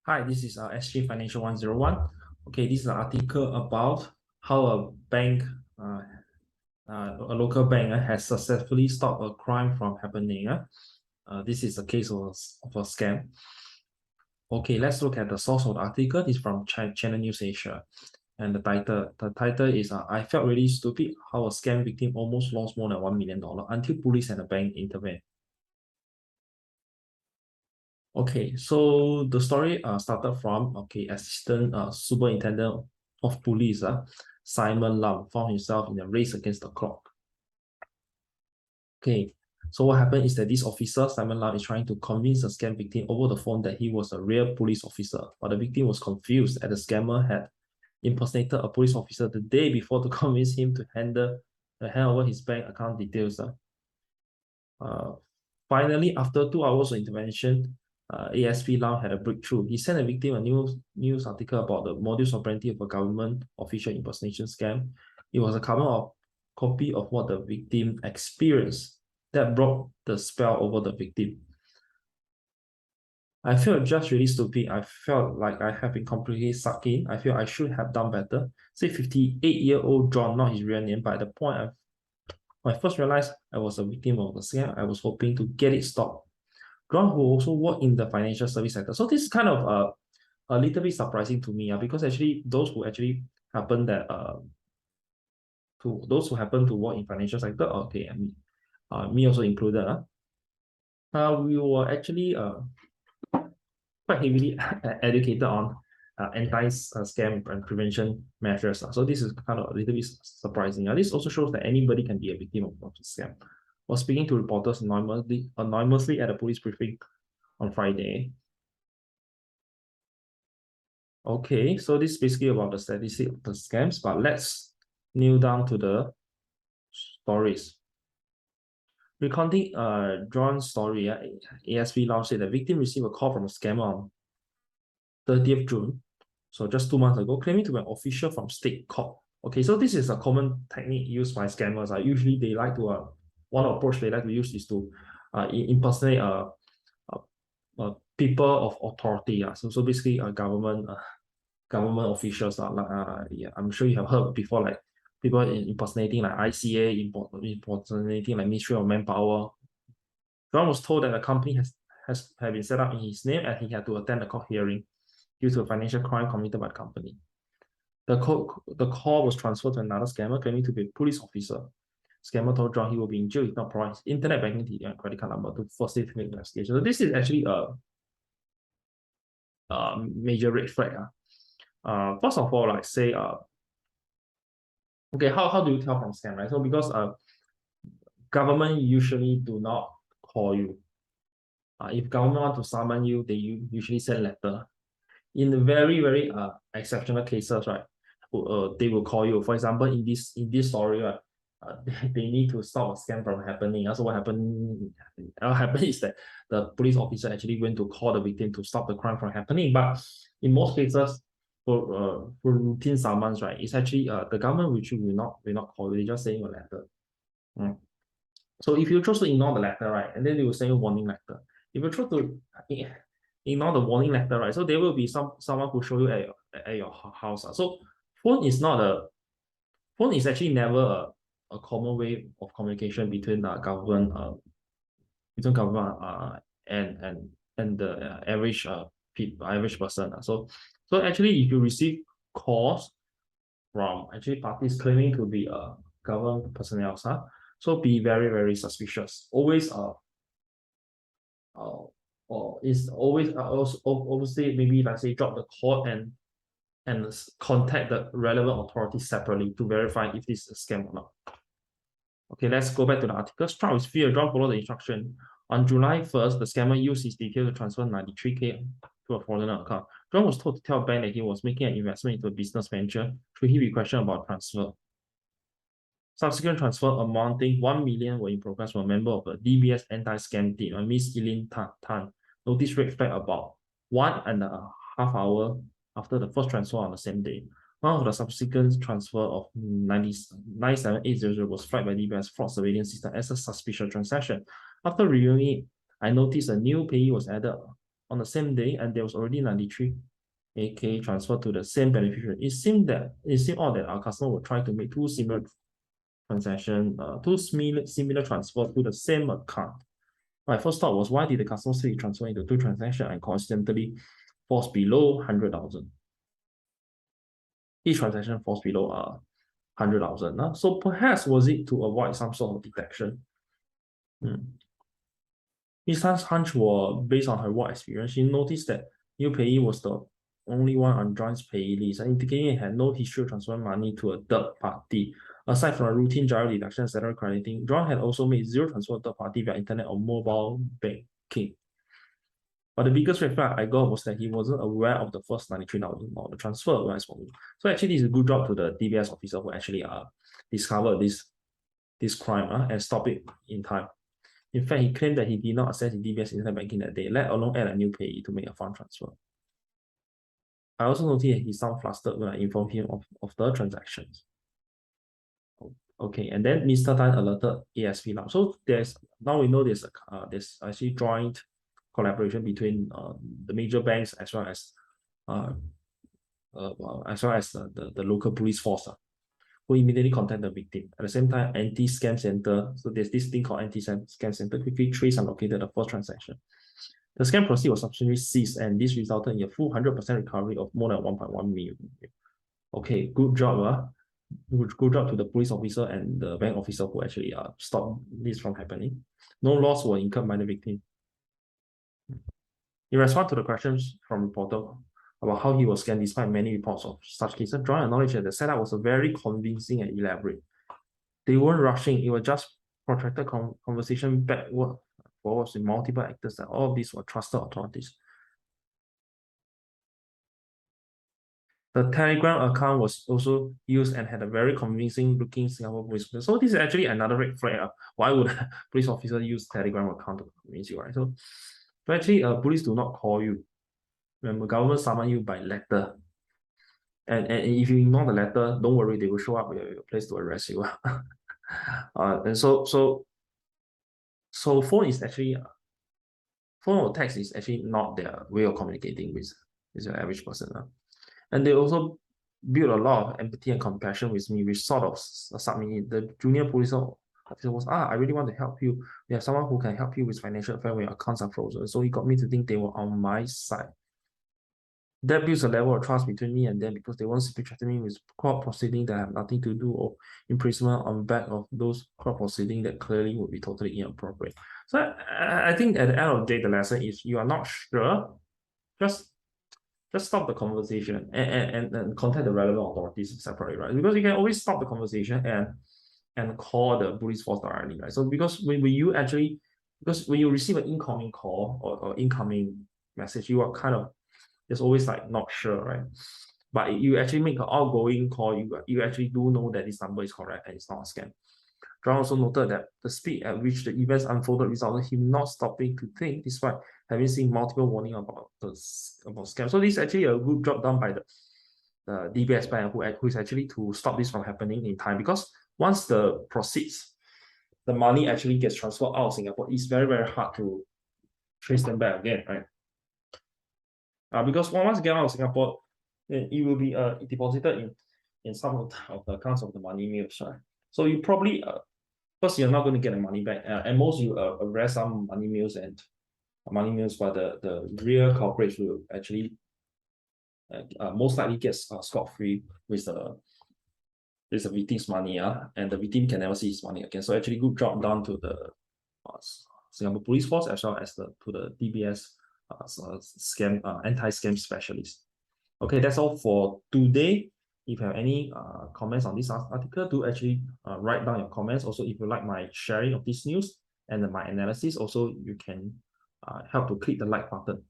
Hi, this is SG Financial 101. Okay, this is an article about how a bank, a local bank, has successfully stopped a crime from happening. This is a case of a scam. Okay, let's look at the source of the article. It's from Channel News Asia. And the title is I felt really stupid how a scam victim almost lost more than $1 million until police and the bank intervened. Okay, so the story started from Assistant Superintendent of Police Simon Lam found himself in a race against the clock. Okay, so what happened is that this officer Simon Lam is trying to convince the scam victim over the phone that he was a real police officer, but the victim was confused as the scammer had impersonated a police officer the day before to convince him to hand over his bank account details. Finally, after 2 hours of intervention, ASP Lau had a breakthrough. He sent the victim a news article about the modus operandi of a government official impersonation scam. It was a copy of what the victim experienced that brought the spell over the victim. I felt just really stupid. I felt like I have been completely sucked in. I feel I should have done better. Say 58-year-old John, not his real name, but at the point when I first realized I was a victim of the scam, I was hoping to get it stopped. John, who also worked in the financial service sector. So this is kind of a little bit surprising to me, because actually those who actually happen that to those who happen to work in financial sector, okay, me also included. We were actually quite heavily educated on anti-scam and prevention measures. So this is kind of a little bit surprising. This also shows that anybody can be a victim of a scam. While speaking to reporters anonymously at a police briefing on Friday. Okay, so this is basically about the statistic of the scams, but let's kneel down to the stories. Recounting John's story, ASP Lau said the victim received a call from a scammer on 30th June, so just 2 months ago, claiming to be an official from state court. Okay, so this is a common technique used by scammers. Usually they like to, one approach they like to use is to impersonate people of authority. So basically government officials. Yeah, I'm sure you have heard before, like people impersonating like ICA, impersonating like Ministry of Manpower. John was told that the company has been set up in his name and he had to attend the court hearing due to a financial crime committed by the company. The call was transferred to another scammer claiming to be a police officer. Scammer told John he will be in jail if not provide his internet banking details and credit card number to facilitate investigation. So this is actually a major red flag. First of all, like say okay, how do you tell from scam, right? So because government usually do not call you. If government want to summon you, they usually send letter. In the very exceptional cases, right, they will call you. For example, in this story, right, they need to stop a scam from happening. So what happened is that the police officer actually went to call the victim to stop the crime from happening. But in most cases, for routine summons, right, it's actually the government which will not call you. They just send you a letter. So if you choose to ignore the letter, right, and then they will send you a warning letter. If you choose to ignore the warning letter, right, so there will be someone who show you at your house. So phone is actually never a common way of communication between government and the average person. So actually, if you receive calls from actually parties claiming to be government personnel, so be very suspicious. Always or is always also obviously maybe like say drop the call and contact the relevant authorities separately to verify if this is a scam or not. Okay, let's go back to the article. Struck with fear, John followed the instruction. On July 1st, the scammer used his details to transfer 93K to a foreigner account. John was told to tell a bank that he was making an investment into a business venture should he be questioned about transfer. Subsequent transfer amounting 1 million were in progress from a member of the DBS anti-scam team, Miss Eileen Tan. Notice red flag about 1.5 hours after the first transfer on the same day. One of the subsequent transfer of 97800 was flagged by DBS fraud surveillance system as a suspicious transaction. After reviewing it, I noticed a new payee was added on the same day, and there was already 93k transferred to the same beneficiary. It seemed odd that our customer would try to make two similar transactions, two similar transfers to the same account. My first thought was, why did the customer say transfer into two transactions and coincidentally falls below 100,000? Each transaction falls below 100,000. So perhaps was it to avoid some sort of detection? Ms. Tan's hunch was based on her work experience. She noticed that new payee was the only one on John's payee list, indicating it had no history of transferring money to a third party. Aside from a routine gyro deduction and salary crediting, John had also made zero transfer to third party via internet or mobile banking. But the biggest red flag I got was that he wasn't aware of the first 93,000 or the transfer. So actually, it's a good job to the DBS officer who actually discovered this crime and stopped it in time. In fact, he claimed that he did not access the DBS internet banking that day, let alone add a new payee to make a fund transfer. I also noticed that he sounded flustered when I informed him of the transactions. Okay, and then Mr. Tan alerted ASP Lab. So now we know there's actually joint collaboration between the major banks as well as the local police force, who immediately contact the victim. At the same time, anti-scam center, so there's this thing called anti-scam center, quickly traced and located the first transaction. The scam proceed was subsequently seized, and this resulted in a full 100% recovery of more than 1.1 million. Okay, good job. Good job to the police officer and the bank officer who actually stopped this from happening. No loss were incurred by the victim. In response to the questions from reporter about how he was scammed despite many reports of such cases, John acknowledged that the setup was very convincing and elaborate. They weren't rushing, it was just protracted conversation forwards with multiple actors, and all of these were trusted authorities. The Telegram account was also used and had a very convincing looking Singapore police. So this is actually another red flag. Why would a police officer use Telegram account to convince you, right? So actually, police do not call you. When the government summon you by letter, and if you ignore the letter, don't worry, they will show up at your place to arrest you. And so phone or text is actually not their way of communicating with your average person. And they also build a lot of empathy and compassion with me, which sort of submitted. The junior police officer was, I really want to help you. We have someone who can help you with financial affairs when your accounts are frozen. So he got me to think they were on my side. That builds a level of trust between me and them, because they won't simply threaten me with court proceedings that have nothing to do, or imprisonment on the back of those court proceedings that clearly would be totally inappropriate. So I think at the end of the day, the lesson is, you are not sure, just stop the conversation and contact the relevant authorities separately, right? Because you can always stop the conversation and call the police force directly, right? So because when you receive an incoming call or incoming message, you are kind of just always like not sure, right? But you actually make an outgoing call, you actually do know that this number is correct and it's not a scam. John also noted that the speed at which the events unfolded resulted in him not stopping to think, despite having seen multiple warnings about scam. So this is actually a good job done by the DBS bank, who is actually to stop this from happening in time. Because once the proceeds, the money actually gets transferred out of Singapore, it's very, very hard to trace them back again, right? Because once you get out of Singapore, it will be deposited in some of the accounts of the money mills, right? So you probably first, you're not going to get the money back. At most, you arrest some money mills, but the real culprits will actually most likely get scot-free with the victim's money, and the victim can never see his money again. So actually, good job done to the Singapore Police Force as well as to the DBS anti-scam specialist. Okay, that's all for today. If you have any comments on this article, do actually write down your comments. Also, if you like my sharing of this news and my analysis, also you can help to click the like button.